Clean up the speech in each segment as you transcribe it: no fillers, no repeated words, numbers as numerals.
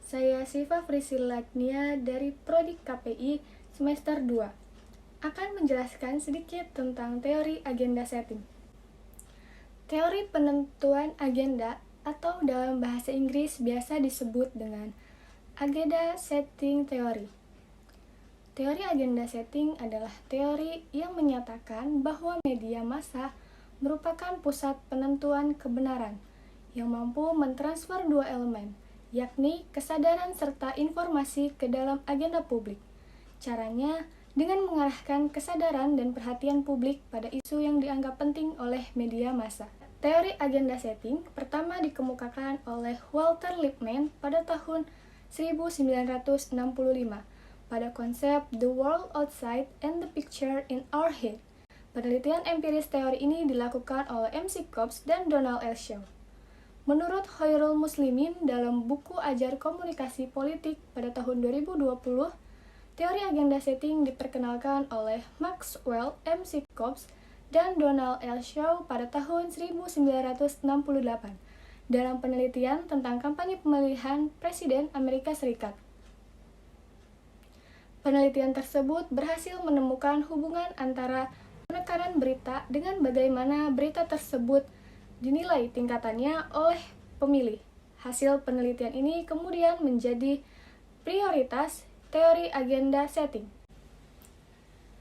Saya Siva Frisilagnia dari Prodi KPI semester 2 akan menjelaskan sedikit tentang teori agenda setting. Teori penentuan agenda atau dalam bahasa Inggris biasa disebut dengan agenda setting theory. Teori agenda setting adalah teori yang menyatakan bahwa media massa merupakan pusat penentuan kebenaran yang mampu mentransfer dua elemen, yakni kesadaran serta informasi ke dalam agenda publik. Caranya dengan mengarahkan kesadaran dan perhatian publik pada isu yang dianggap penting oleh media massa. Teori agenda setting pertama dikemukakan oleh Walter Lippmann pada tahun 1965 pada konsep The World Outside and the Picture in Our Head. Penelitian empiris teori ini dilakukan oleh M.C. Cobbs dan Donald L. Shaw. Menurut Khairul Muslimin dalam buku Ajar Komunikasi Politik pada tahun 2020, teori agenda setting diperkenalkan oleh Maxwell M.C. Cobbs dan Donald L. Shaw pada tahun 1968 dalam penelitian tentang kampanye pemilihan Presiden Amerika Serikat. Penelitian tersebut berhasil menemukan hubungan antara penekanan berita dengan bagaimana berita tersebut dinilai tingkatannya oleh pemilih. Hasil penelitian ini kemudian menjadi prioritas teori agenda setting.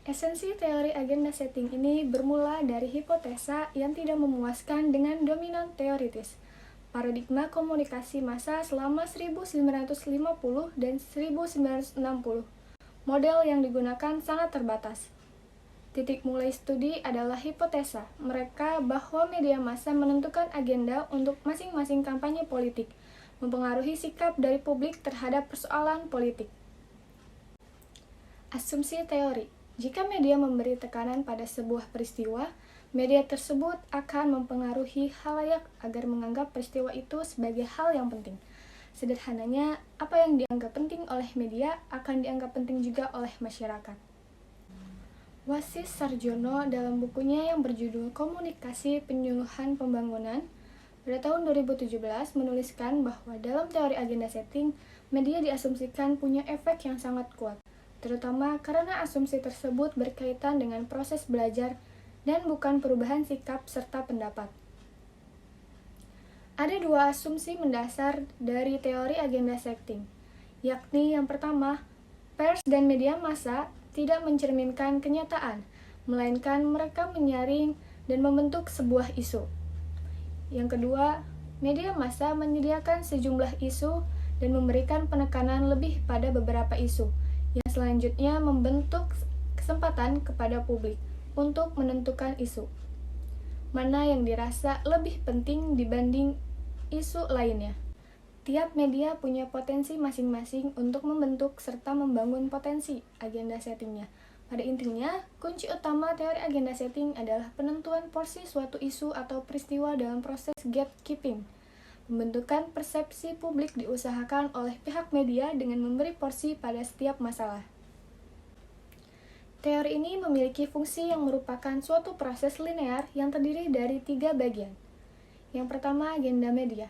Esensi teori agenda setting ini bermula dari hipotesa yang tidak memuaskan dengan dominan teoritis. Paradigma komunikasi massa selama 1950 dan 1960. Model yang digunakan sangat terbatas. Titik mulai studi adalah hipotesa mereka bahwa media massa menentukan agenda untuk masing-masing kampanye politik, mempengaruhi sikap dari publik terhadap persoalan politik. Asumsi teori. Jika media memberi tekanan pada sebuah peristiwa, media tersebut akan mempengaruhi khalayak agar menganggap peristiwa itu sebagai hal yang penting. Sederhananya, apa yang dianggap penting oleh media akan dianggap penting juga oleh masyarakat. Wasis Sarjono dalam bukunya yang berjudul Komunikasi Penyuluhan Pembangunan pada tahun 2017 menuliskan bahwa dalam teori agenda setting, media diasumsikan punya efek yang sangat kuat, terutama karena asumsi tersebut berkaitan dengan proses belajar dan bukan perubahan sikap serta pendapat. Ada dua asumsi mendasar dari teori agenda setting, yakni yang pertama, pers dan media massa tidak mencerminkan kenyataan, melainkan mereka menyaring dan membentuk sebuah isu. Yang kedua, media massa menyediakan sejumlah isu dan memberikan penekanan lebih pada beberapa isu, yang selanjutnya membentuk kesempatan kepada publik untuk menentukan isu mana yang dirasa lebih penting dibanding isu lainnya. Tiap media punya potensi masing-masing untuk membentuk serta membangun potensi agenda settingnya. Pada intinya, kunci utama teori agenda setting adalah penentuan porsi suatu isu atau peristiwa dalam proses gatekeeping. Pembentukan persepsi publik diusahakan oleh pihak media dengan memberi porsi pada setiap masalah. Teori ini memiliki fungsi yang merupakan suatu proses linear yang terdiri dari 3 bagian. Yang pertama, agenda media.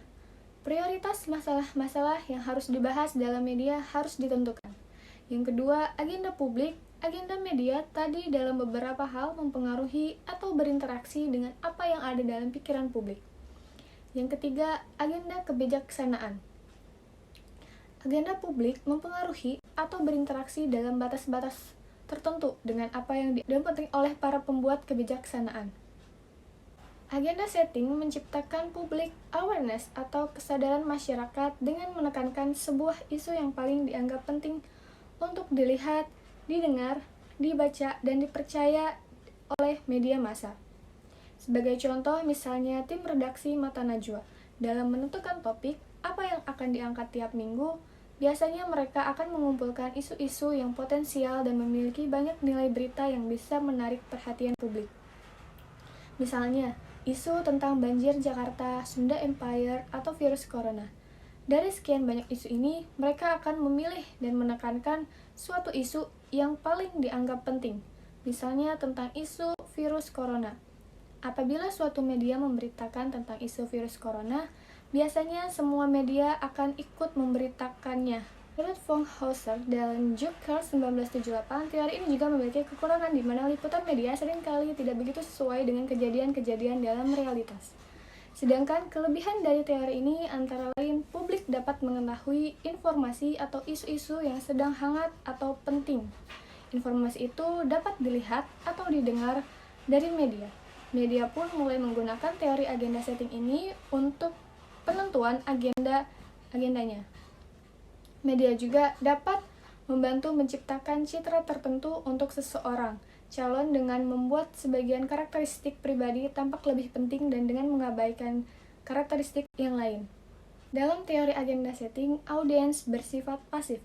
Prioritas masalah-masalah yang harus dibahas dalam media harus ditentukan. Yang kedua, agenda publik. Agenda media tadi dalam beberapa hal mempengaruhi atau berinteraksi dengan apa yang ada dalam pikiran publik. Yang ketiga, agenda kebijaksanaan. Agenda publik mempengaruhi atau berinteraksi dalam batas-batas tertentu dengan apa yang dipenting oleh para pembuat kebijaksanaan. Agenda setting menciptakan public awareness atau kesadaran masyarakat dengan menekankan sebuah isu yang paling dianggap penting untuk dilihat, didengar, dibaca, dan dipercaya oleh media massa. Sebagai contoh, misalnya tim redaksi Mata Najwa dalam menentukan topik apa yang akan diangkat tiap minggu, biasanya mereka akan mengumpulkan isu-isu yang potensial dan memiliki banyak nilai berita yang bisa menarik perhatian publik. Misalnya, isu tentang banjir Jakarta, Sunda Empire, atau virus corona. Dari sekian banyak isu ini, mereka akan memilih dan menekankan suatu isu yang paling dianggap penting, misalnya tentang isu virus corona. Apabila suatu media memberitakan tentang isu virus corona, biasanya semua media akan ikut memberitakannya. Menurut von Hauser dalam Juker 1978, teori ini juga memiliki kekurangan di mana liputan media seringkali tidak begitu sesuai dengan kejadian-kejadian dalam realitas. Sedangkan kelebihan dari teori ini antara lain publik dapat mengetahui informasi atau isu-isu yang sedang hangat atau penting. Informasi itu dapat dilihat atau didengar dari media. Media pun mulai menggunakan teori agenda setting ini untuk penentuan agendanya. Media juga dapat membantu menciptakan citra tertentu untuk seseorang calon dengan membuat sebagian karakteristik pribadi tampak lebih penting dan dengan mengabaikan karakteristik yang lain. Dalam teori agenda setting, audiens bersifat pasif,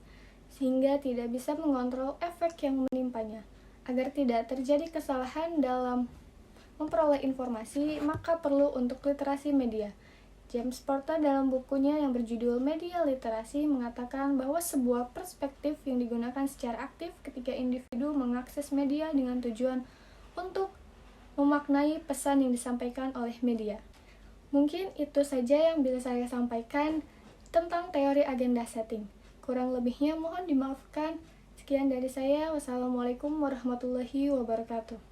sehingga tidak bisa mengontrol efek yang menimpanya. Agar tidak terjadi kesalahan dalam memperoleh informasi, maka perlu untuk literasi media. James Porter dalam bukunya yang berjudul Media Literasi mengatakan bahwa sebuah perspektif yang digunakan secara aktif ketika individu mengakses media dengan tujuan untuk memaknai pesan yang disampaikan oleh media. Mungkin itu saja yang bisa saya sampaikan tentang teori agenda setting. Kurang lebihnya mohon dimaafkan. Sekian dari saya. Wassalamualaikum warahmatullahi wabarakatuh.